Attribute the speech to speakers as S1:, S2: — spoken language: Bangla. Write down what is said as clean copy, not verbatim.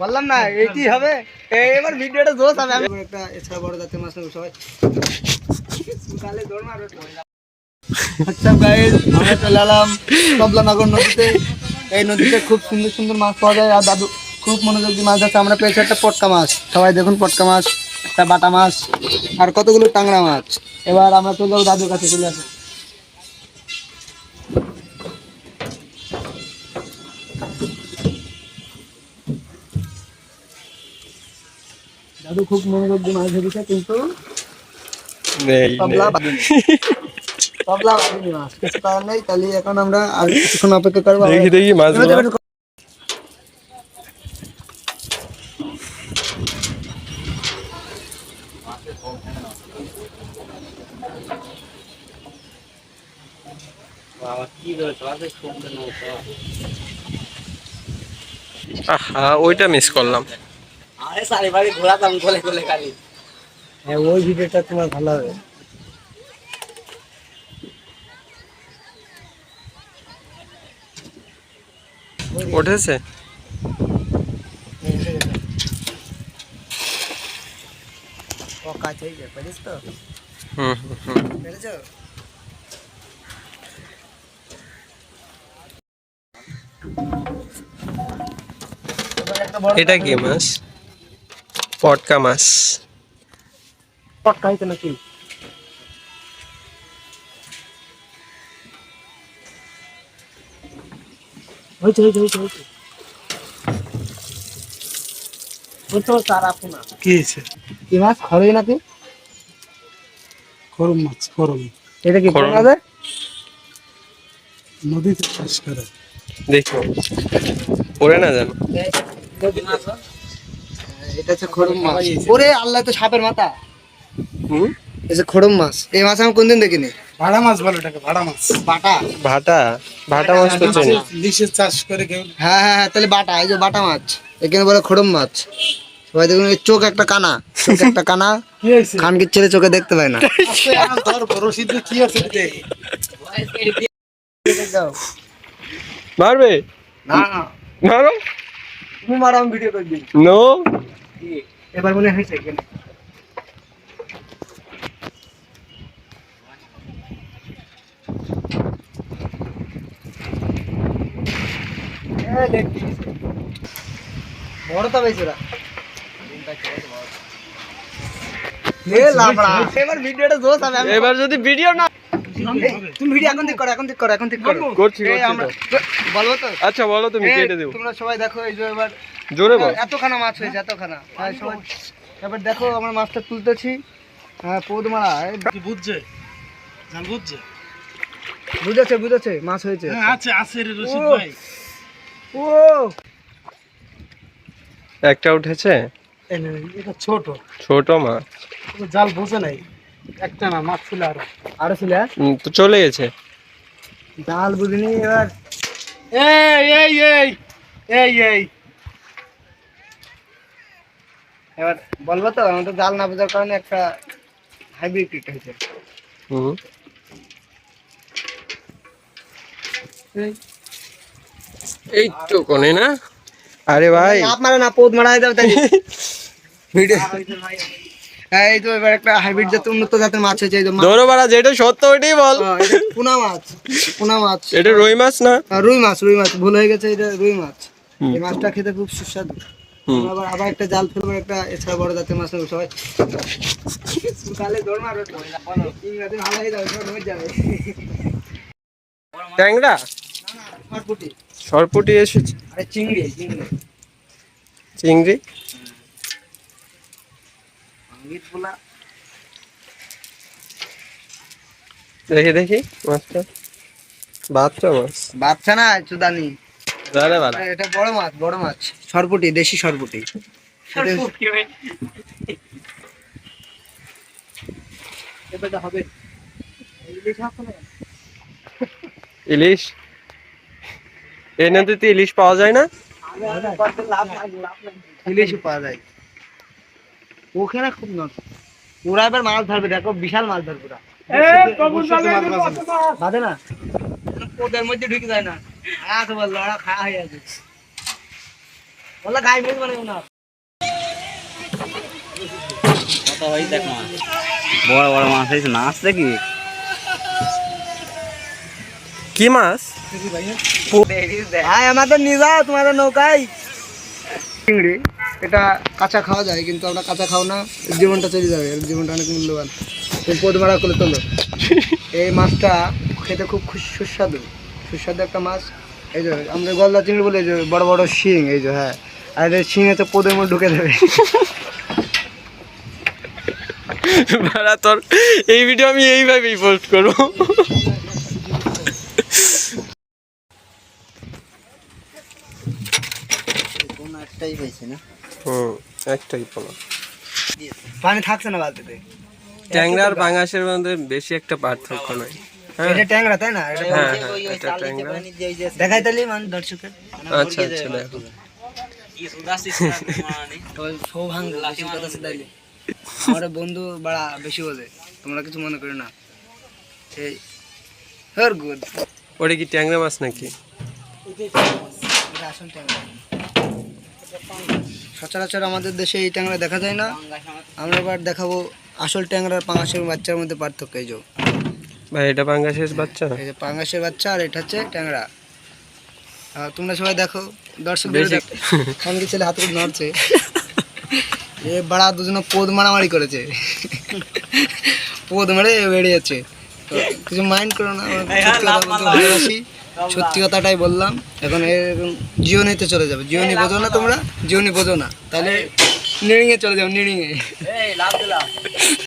S1: বললাম না এইটি হবে, এবার ভিডিওটা জোশ হবে। আমি একটা এছাড়া বড় জাতের মাছ নেব সবাই। সকালে দৌড় মারো। আচ্ছা গাইস, আমরা চলে এলাম কমলানগর নদীতে। এই নদীতে খুব সুন্দর সুন্দর মাছ পাওয়া যায়, আর দাদু খুব মনোযোগ দিয়ে মাছ আছে। আমরা পেয়েছি একটা পটকা মাছ, সবাই দেখুন পটকা মাছ, একটা বাটা মাছ, আর কতগুলো টাংরা মাছ। এবার আমরা চলে যাবো দাদুর কাছে, চলে আসো। দাদু খুব মনোযোগ দিয়ে মাছ ধরেছে, কিন্তু তবলা বাঁধেনি, তবলা বাঁধেনি মাছ, কিছু করার নেই। তাহলে এখন আমরা আর কিছুক্ষণ অপেক্ষা করবো।
S2: দেখি দেখি মাছগুলো। আহা, ওইটা মিস করলাম।
S1: আরে সারি বাড়ি ঘোরাতাম কোলে কোলে খালি। হ্যাঁ, ওই ভিডিওটা তোমার ভালো হবে।
S2: উঠেছে?
S1: ও কাছেই যে পারিস তো?
S2: হুম হুম।
S1: পেরেছো?
S2: এটা কি মাছ? পটকা মাছ।
S1: পটকা হইতো নাকি? হইছে হইছে হইছে হইছে। ওই তো সারা পোনা।
S3: কি হয়েছে?
S1: কি মাছ? খরই নাকি?
S3: খরম মাছ, খরম।
S1: এটা কি
S2: খরম।
S1: পোনা রে?
S3: নদীতে চাষ করে।
S2: দেখো, ওরে না জানো।
S1: এটা হচ্ছে খড়ম মাছ। ওরে আল্লাহ, তো সাপের মাথা।
S2: হুম,
S1: এই যে খড়ম মাছ, এই মাছ আমি কোনদিন দেখিনি।
S3: ভাড়া মাছ বলে এটাকে, ভাড়া মাছ।
S1: বাটা?
S2: ভাটা, ভাটা মাছ তো চিনি।
S3: লিশে চাষ করে কেউ।
S1: হ্যাঁ হ্যাঁ হ্যাঁ, তাহলে বাটা, এই যে বাটা মাছ, এখানে বলে খড়ম মাছ। সবাই দেখুন, এই চোখ একটা কানা, চোখ একটা কানা,
S3: কি হয়েছে?
S1: খানকির ছেলে চোখে দেখতে পায় না।
S3: ধর রশিদ কি আছে এতে?
S2: মারবে?
S1: না,
S2: মারো।
S1: তুমি মারো, আমি ভিডিও করে দিই।
S2: নো।
S1: এবার মনে হয়েছে কেন? বড় তো বেশি ওরা। এবার ভিডিওটা জোশ হবে।
S2: এবার যদি ভিডিও না
S1: তুমি ভিডিও এখন ঠিক করো, এখন ঠিক করো, এখন ঠিক করো।
S2: করছি
S1: এই আমরা বলবো তো?
S2: আচ্ছা বলো, তুমি কেটে দেবো।
S1: তোমরা সবাই দেখো, এই যে এবার
S2: জোরে বল।
S1: এতখানা মাছ হয়েছে, এতখানা। হ্যাঁ সবাই এবার দেখো, আমরা মাছটা তুলতেছি। হ্যাঁ, পৌদমারা
S3: কি বুঝছে? জান বুঝছে?
S1: বুঝেছে, বুঝেছে মাছ হয়েছে।
S3: হ্যাঁ, আছে আছে রে রশিদ
S1: ও।
S3: ভাই।
S1: ও
S2: একটা উঠেছে,
S3: এই নে, এটা ছোট।
S2: ছোট মাছ।
S3: ও জাল বোঝে নাই। একটা না, মাছ ছিল আরো।
S1: আরো ছিল?
S2: তো চলে গেছে।
S1: জাল বুঝিনি এবার।
S3: এই এই এই এই এই
S1: এবার বলবো তো, আমাদের জাল না বোঝার কারণে একটা হাইব্রিড হয়েছে।
S2: হুম, এই তো কোনে না। আরে ভাই,
S1: আপনারা না পৌদ মারা যাবে তাই ভিডিও। এই তো এবার একটা হাইব্রিড জাতের, উন্নত জাতের মাছ হয়েছে। এই যে
S2: ধরো বাড়া, যেটা সত্য ওইটাই বল।
S1: এটা পুনা মাছ, পুনা মাছ।
S2: এটা রুই মাছ না?
S1: রুই মাছ, রুই মাছ, ভুল হয়ে গেছে, এটা রুই মাছ।
S2: হুম।
S1: এই মাছটা খেতে খুব সুস্বাদু।
S2: হুম।
S1: আবার আবার একটা জাল ফেলবো, একটা এছাড়া বড় জাতের মাছ নেবো সবাই। সকালে দৌড় মারো, ইংরাজি ভালো হয়ে যাবে, সব হয়ে যাবে।
S2: ট্যাংরা,
S1: সরপুটি,
S2: সরপুটি এসেছে।
S1: আরে চিংড়ি, চিংড়ি।
S2: চিংড়ি।
S1: আঙ্গির পোলা।
S2: দেখি দেখি মাছটা। বাচ্চা মাছ।
S1: বাচ্চা না, চুদানি।
S2: জানে বাড়া।
S1: এটা বড় মাছ, বড় মাছ, সরপুটি, দেশি সরপুটি। এটা হবে
S2: ইলিশ? এই নদীতে ইলিশ পাওয়া যায় না?
S1: ইলিশও পাওয়া যায় ওখানে, খুব নষ্ট। ওরা এবার মাছ ধরবে, দেখো বিশাল মাছ ধরবে ওরা। বাঁধে না, ওদের মধ্যে ঢুকে যায় না। আজ বললো ওরা খাওয়া হয়ে আছে। বলা গাই মেজ বানাবো না
S4: কত হয় দেখ না, বড় বড় মাছ হয়েছে না, আসছে কি
S2: কি মাছ?
S1: হ্যাঁ আমাদের নিয়ে যাও তোমাদের নৌকায় চিংড়ি। এটা কাঁচা খাওয়া যায় কিন্তু আমরা কাঁচা খাও না, জীবনটা চলে যাবে, এর জীবনটা অনেক মূল্যবান। তুমি পদ মারা করে তোলো। এই মাছটা খেতে খুব সুস্বাদু সুস্বাদু একটা মাছ। এই যে আমরা গলদা চিংড়ি বলে, এই যে বড় বড় শিং, এই যে হ্যাঁ, আর এই শিং হচ্ছে পদের মধ্যে ঢুকে দেবে।
S2: ভাড়া তোর এই ভিডিও আমি এইভাবেই পোস্ট করবো।
S4: কোন একটাই হয়েছে না,
S2: একটাই পোলা।
S1: পানি থাকছে না বালতিতে।
S2: ট্যাংরা আর পাঙ্গাসের মধ্যে বেশি একটা পার্থক্য নাই। হ্যাঁ
S1: এটা ট্যাংরা তাই না? এটা
S2: হ্যাঁ এটা ট্যাংরা।
S1: দেখাই তাহলে দর্শকের
S2: আচ্ছা আচ্ছা দেখো।
S1: আমার বন্ধু বাড়া বেশি বোঝে, তোমরা কিছু মনে করো না। এই হর গুড,
S2: ওটা কি ট্যাংরা মাছ নাকি?
S1: এটা আসল ট্যাংরা। সচরাচর আমাদের দেশে এই ট্যাংরা দেখা যায় না। আমরা এবার দেখাবো আসল ট্যাংরার পাঙাশের বাচ্চার মধ্যে পার্থক্য। এই যে
S2: ভাই এটা পাঙ্গাসের বাচ্চা।
S1: এই যে পাঙাশের বাচ্চা আর এটা হচ্ছে ট্যাংরা। তোমরা সবাই দেখো, দর্শক
S2: বেশি
S1: খানকি ছেলে হাতে নড়ছে। এ বাড়া দুজনে পোদ মারামারি করেছে, পোদ মেরে বেরিয়েছে। তো কিছু মাইন্ড করো না, আমরা সত্যি কথা বলতে ভালোবাসি, সত্যি কথাটাই বললাম। এখন এরকম জিওনিতে চলে যাবে। জিওনি বোঝো না তোমরা? জিওনি বোঝো না তাহলে নিড়িংয়ে চলে যাও, নিড়িংয়ে।